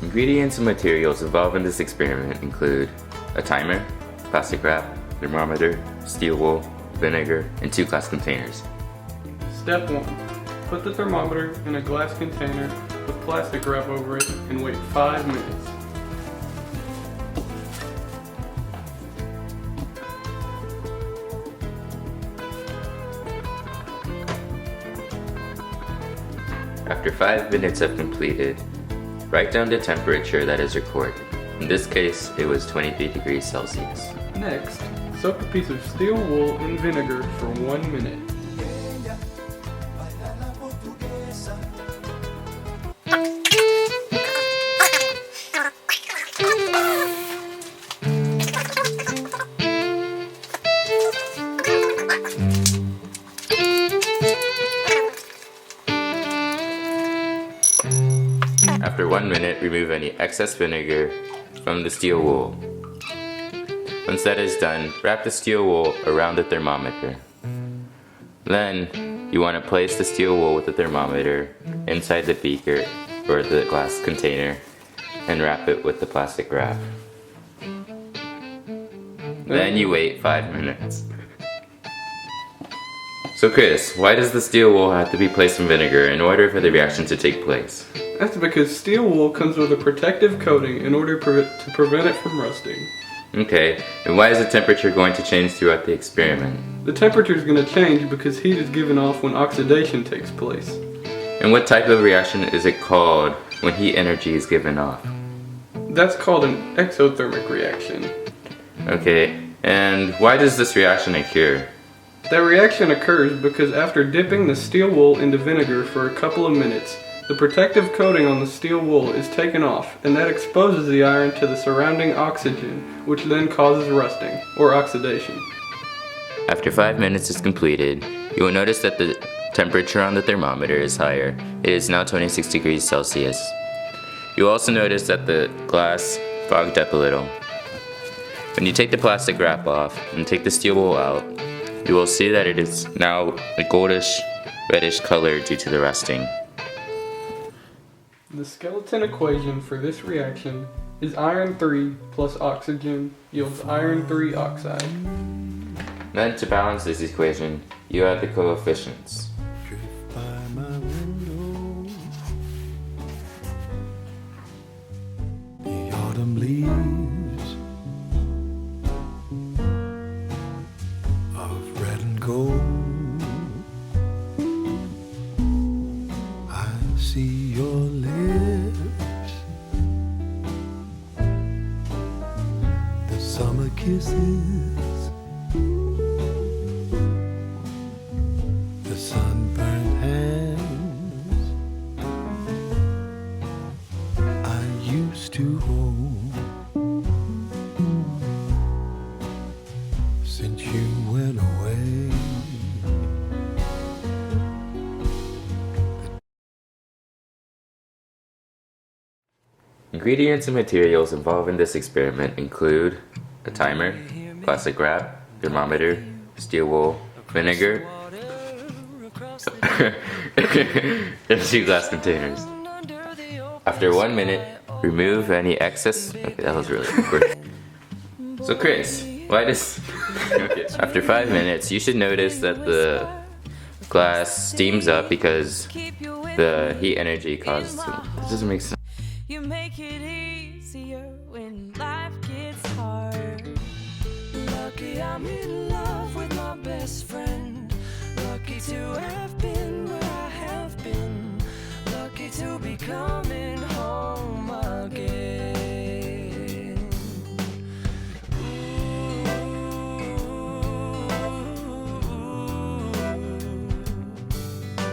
Ingredients and materials involved in this experiment include a timer, plastic wrap, thermometer, steel wool, vinegar, and 2 glass containers. Step 1. Put the thermometer in a glass container with plastic wrap over it and wait 5 minutes. After 5 minutes have completed, write down the temperature that is recorded. In this case, it was 23 degrees Celsius. Next, soak a piece of steel wool in vinegar for 1 minute. After 1 minute, remove any excess vinegar from the steel wool. Once that is done, wrap the steel wool around the thermometer. Then, you want to place the steel wool with the thermometer inside the beaker or the glass container and wrap it with the plastic wrap. Then you wait 5 minutes. So Chris, why does the steel wool have to be placed in vinegar in order for the reaction to take place? That's because steel wool comes with a protective coating in order to prevent it from rusting. Okay, and why is the temperature going to change throughout the experiment? The temperature is going to change because heat is given off when oxidation takes place. And what type of reaction is it called when heat energy is given off? That's called an exothermic reaction. Okay, and why does this reaction occur? That reaction occurs because after dipping the steel wool into vinegar for a couple of minutes, the protective coating on the steel wool is taken off, and that exposes the iron to the surrounding oxygen, which then causes rusting, or oxidation. After 5 minutes is completed, you will notice that the temperature on the thermometer is higher. It is now 26 degrees Celsius. You will also notice that the glass fogged up a little. When you take the plastic wrap off and take the steel wool out, you will see that it is now a goldish, reddish color due to the rusting. The skeleton equation for this reaction is iron 3 plus oxygen yields iron 3 oxide. Then to balance this equation, you add the coefficients. Drift by my window. The autumn leaves of red and gold. I see your lips, the summer kisses, the sunburned hands I used to hold. Since you went away, Ingredients and materials involved in this experiment include a timer, plastic wrap, thermometer, steel wool, vinegar, and 2 glass containers. After 1 minute, remove any excess. Okay, that was really awkward. So Chris, why does... Okay. After 5 minutes, you should notice that the glass steams up because the heat energy caused it. This doesn't make sense. You make it easier when life gets hard. Lucky I'm in love with my best friend. Lucky to have been where I have been. Lucky to become